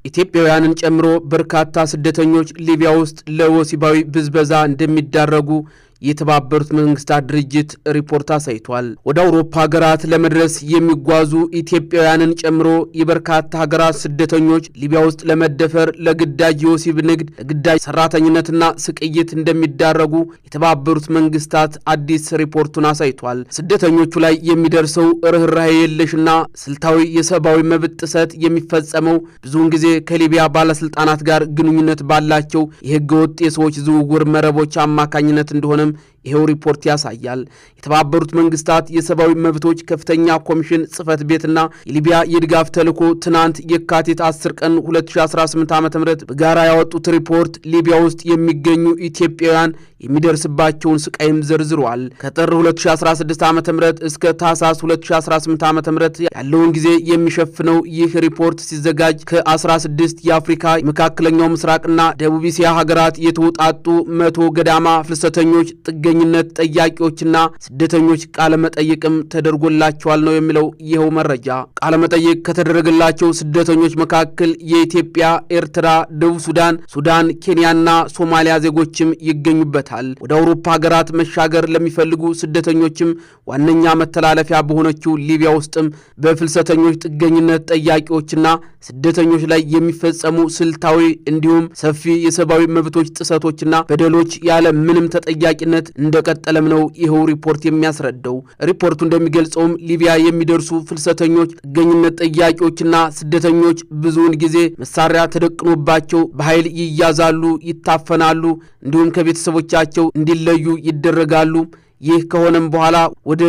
ኢትዮጵያውያንን ጨምሮ በርካታ ስደተኞች ሊቢያ ውስጥ ለወሲባዊ ብዝበዛ እንደሚዳረጉ የተባበሩት መንግስታት ድርጅት ሪፖርት አሳይቷል። ወደ አውሮፓ ሀገራት ለመድረስ የሚጓዙ ኢትዮጵያውያንን ጨምሮ የበርካታ ሀገራት ስደተኞች ሊቢያ ውስጥ ለመደፈር፣ ለግዳጅ የወሲብ ንግድ፣ ለግዳጅ ሰራተኝነትና ስቅይት እንደሚዳረጉ የተባበሩት መንግስታት አዲስ ሪፖርቱን አሳይቷል። ስደተኞቹ ላይ የሚደርሰው ርህራሄ የለሽና ስልታዊ የሰብአዊ መብት ጥሰት የሚፈጸመው ብዙውን ጊዜ ከሊቢያ ባለስልጣናት ጋር ግንኙነት ባላቸው የህገወጥ የሰዎች ዝውውር መረቦች አማካኝነት እንደሆነም ይሄው ሪፖርት ያሳያል። የተባበሩት መንግስታት የሰብአዊ መብቶች ከፍተኛ ኮሚሽን ጽህፈት ቤትና የሊቢያ የድጋፍ ተልዕኮ ትናንት የካቲት 10 ቀን 2018 ዓ.ም በጋራ ያወጡት ሪፖርት ሊቢያ ውስጥ የሚገኙ ኢትዮጵያውያን የሚደርስባቸውን ስቃይም ዘርዝሯል። ከጥር 2016 ዓ.ም እስከ ታህሳስ 2018 ዓ.ም ያለውን ጊዜ የሚሸፍነው ይህ ሪፖርት ሲዘጋጅ ከ16 የአፍሪካ የመካከለኛው ምስራቅና ደቡብ እስያ ሀገራት የተውጣጡ 100 ገዳማ ፍልሰተኞች ጥገኝነት ጠያቂዎችና ስደተኞች ቃለ መጠይቅም ተደርጎላቸዋል ነው የሚለው ይኸው መረጃ። ቃለ መጠይቅ ከተደረገላቸው ስደተኞች መካከል የኢትዮጵያ፣ ኤርትራ፣ ደቡብ ሱዳን፣ ኬንያና ሶማሊያ ዜጎችም ይገኙበታል። ወደ አውሮፓ ሀገራት መሻገር ለሚፈልጉ ስደተኞችም ዋነኛ መተላለፊያ በሆነችው ሊቢያ ውስጥም በፍልሰተኞች ጥገኝነት ጠያቂዎችና ስደተኞች ላይ የሚፈጸሙ ስልታዊ እንዲሁም ሰፊ የሰብአዊ መብቶች ጥሰቶችና በደሎች ያለ ምንም ተጠያቂነት እንደቀጠለም ነው ይኸው ሪፖርት የሚያስረዳው። ሪፖርቱ እንደሚገልጸውም ሊቢያ የሚደርሱ ፍልሰተኞች ጥገኝነት ጠያቂዎችና ስደተኞች ብዙውን ጊዜ መሳሪያ ተደቅኖባቸው በኃይል ይያዛሉ፣ ይታፈናሉ፣ እንዲሁም ከቤተሰቦቻቸው እንዲለዩ ይደረጋሉ። ይህ ከሆነም በኋላ ወደ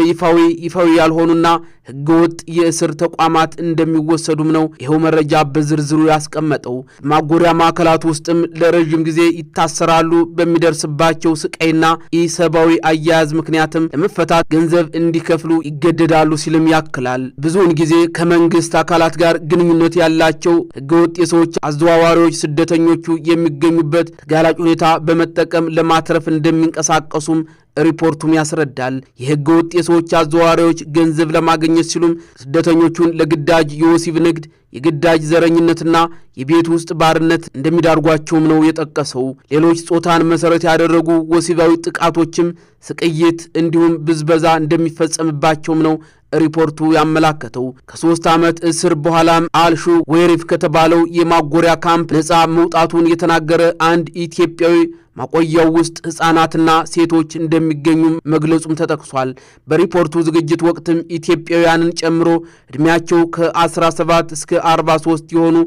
ይፋዊ ያልሆኑና ህገወጥ የእስር ተቋማት እንደሚወሰዱም ነው ይኸው መረጃ በዝርዝሩ ያስቀመጠው። ማጎሪያ ማዕከላት ውስጥም ለረጅም ጊዜ ይታሰራሉ። በሚደርስባቸው ስቃይና ኢሰብአዊ አያያዝ ምክንያትም ለመፈታት ገንዘብ እንዲከፍሉ ይገደዳሉ ሲልም ያክላል። ብዙውን ጊዜ ከመንግስት አካላት ጋር ግንኙነት ያላቸው ህገወጥ የሰዎች አዘዋዋሪዎች ስደተኞቹ የሚገኙበት ተጋላጭ ሁኔታ በመጠቀም ለማትረፍ እንደሚንቀሳቀሱም ሪፖርቱም ያስረዳል። የህገ ወጥ የሰዎች አዘዋዋሪዎች ገንዘብ ለማግኘት ሲሉም ስደተኞቹን ለግዳጅ የወሲብ ንግድ፣ የግዳጅ ዘረኝነትና የቤት ውስጥ ባርነት እንደሚዳርጓቸውም ነው የጠቀሰው። ሌሎች ጾታን መሰረት ያደረጉ ወሲባዊ ጥቃቶችም፣ ስቅይት እንዲሁም ብዝበዛ እንደሚፈጸምባቸውም ነው ሪፖርቱ ያመላከተው። ከ3 ዓመት እስር በኋላም አልሹ ወይሪፍ ከተባለው የማጎሪያ ካምፕ ነፃ መውጣቱን የተናገረ አንድ ኢትዮጵያዊ ማቆያው ውስጥ ህፃናትና ሴቶች እንደሚገኙ መግለጹም ተጠቅሷል። በሪፖርቱ ዝግጅት ወቅትም ኢትዮጵያውያንን ጨምሮ እድሜያቸው ከ17 እስከ 43 የሆኑ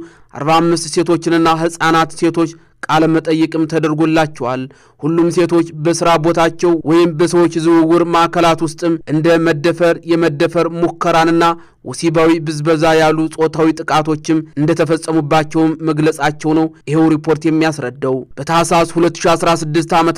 45 ሴቶችንና ህፃናት ሴቶች ቃለ መጠይቅም ተደርጎላቸዋል። ሁሉም ሴቶች በስራ ቦታቸው ወይም በሰዎች ዝውውር ማዕከላት ውስጥም እንደ መደፈር፣ የመደፈር ሙከራንና ወሲባዊ ብዝበዛ ያሉ ጾታዊ ጥቃቶችም እንደተፈጸሙባቸውም መግለጻቸው ነው ይሄው ሪፖርት የሚያስረዳው። በታህሳስ 2016 ዓ.ም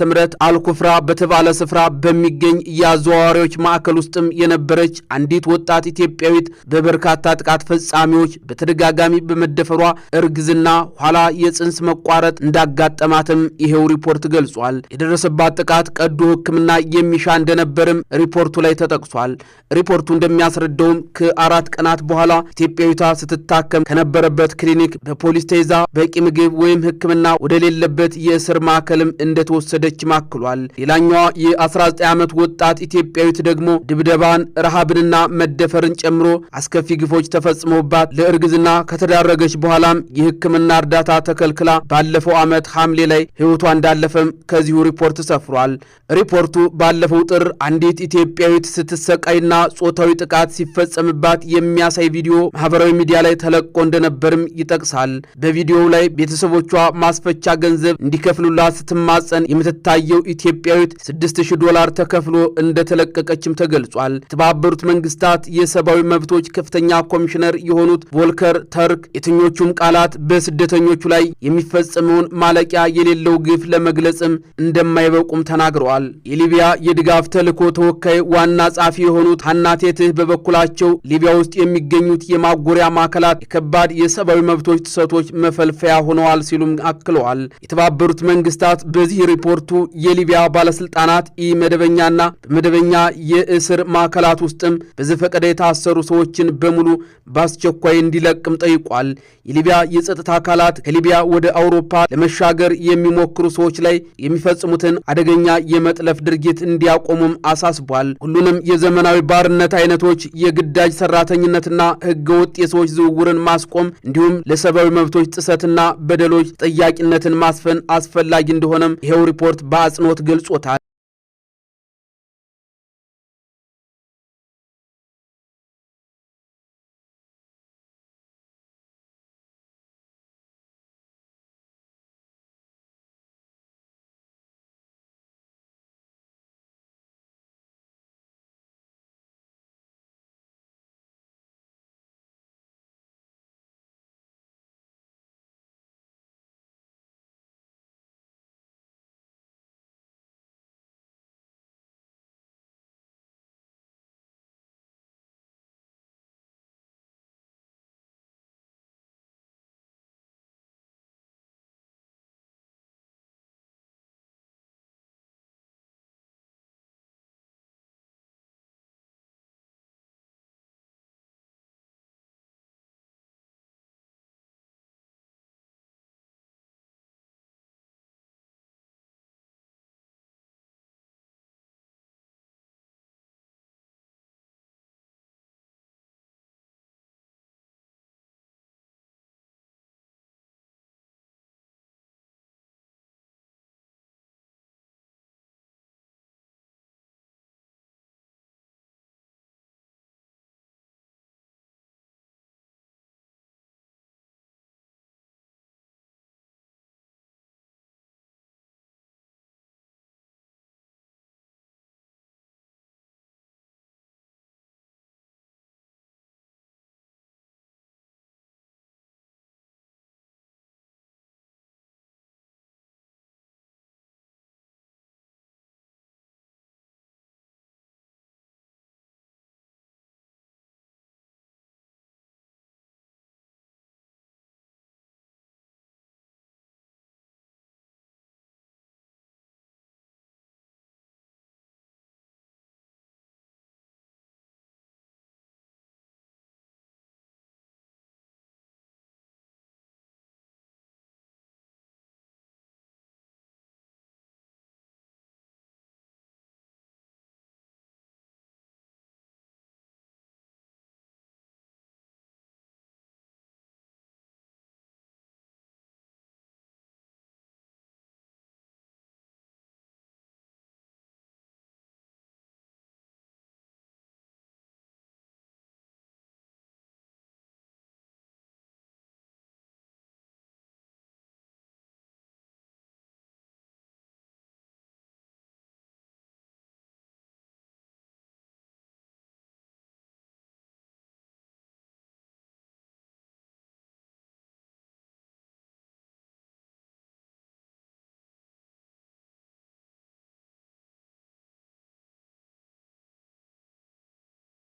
አልኩፍራ በተባለ ስፍራ በሚገኝ የአዘዋዋሪዎች ማዕከል ውስጥም የነበረች አንዲት ወጣት ኢትዮጵያዊት በበርካታ ጥቃት ፈጻሚዎች በተደጋጋሚ በመደፈሯ እርግዝና ኋላ የጽንስ መቋረጥ እንዳጋጠማትም ይሄው ሪፖርት ገልጿል። የደረሰባት ጥቃት ቀዶ ሕክምና የሚሻ እንደነበርም ሪፖርቱ ላይ ተጠቅሷል። ሪፖርቱ እንደሚያስረዳውም ከ4 ቀናት በኋላ ኢትዮጵያዊቷ ስትታከም ከነበረበት ክሊኒክ በፖሊስ ተይዛ በቂ ምግብ ወይም ሕክምና ወደሌለበት የእስር ማዕከልም እንደተወሰደች ማክሏል። ሌላኛዋ የ19 ዓመት ወጣት ኢትዮጵያዊት ደግሞ ድብደባን፣ ረሃብንና መደፈርን ጨምሮ አስከፊ ግፎች ተፈጽመውባት ለእርግዝና ከተዳረገች በኋላም የሕክምና እርዳታ ተከልክላ ባለፈው ዓመት ሐምሌ ላይ ሕይወቷ እንዳለፈም ከዚሁ ሪፖርት ሰፍሯል። ሪፖርቱ ባለፈው ጥር አንዲት ኢትዮጵያዊት ስትሰቃይና ጾታዊ ጥቃት ሲፈጸምባት የሚያሳይ ቪዲዮ ማህበራዊ ሚዲያ ላይ ተለቆ እንደነበርም ይጠቅሳል። በቪዲዮው ላይ ቤተሰቦቿ ማስፈቻ ገንዘብ እንዲከፍሉላት ስትማጸን የምትታየው ኢትዮጵያዊት $6000 ተከፍሎ እንደተለቀቀችም ተገልጿል። የተባበሩት መንግስታት የሰብአዊ መብቶች ከፍተኛ ኮሚሽነር የሆኑት ቮልከር ተርክ የትኞቹም ቃላት በስደተኞቹ ላይ የሚፈጸመውን ማለቂያ የሌለው ግፍ ለመግለጽም እንደማይበቁም ተናግረዋል። የሊቢያ የድጋፍ ተልዕኮ ተወካይ ዋና ጸሐፊ የሆኑት ሀና ቴትህ በበኩላቸው ሊቢያ ሊቢያ ውስጥ የሚገኙት የማጎሪያ ማዕከላት የከባድ የሰብአዊ መብቶች ጥሰቶች መፈልፈያ ሆነዋል ሲሉም አክለዋል። የተባበሩት መንግስታት በዚህ ሪፖርቱ የሊቢያ ባለስልጣናት ኢመደበኛና በመደበኛ የእስር ማዕከላት ውስጥም በዘፈቀደ የታሰሩ ሰዎችን በሙሉ በአስቸኳይ እንዲለቅም ጠይቋል። የሊቢያ የጸጥታ አካላት ከሊቢያ ወደ አውሮፓ ለመሻገር የሚሞክሩ ሰዎች ላይ የሚፈጽሙትን አደገኛ የመጥለፍ ድርጊት እንዲያቆሙም አሳስቧል። ሁሉንም የዘመናዊ ባርነት አይነቶች፣ የግዳጅ ሰራተኝነትና ህገወጥ የሰዎች ዝውውርን ማስቆም እንዲሁም ለሰብአዊ መብቶች ጥሰትና በደሎች ተጠያቂነትን ማስፈን አስፈላጊ እንደሆነም ይሄው ሪፖርት በአጽንኦት ገልጾታል።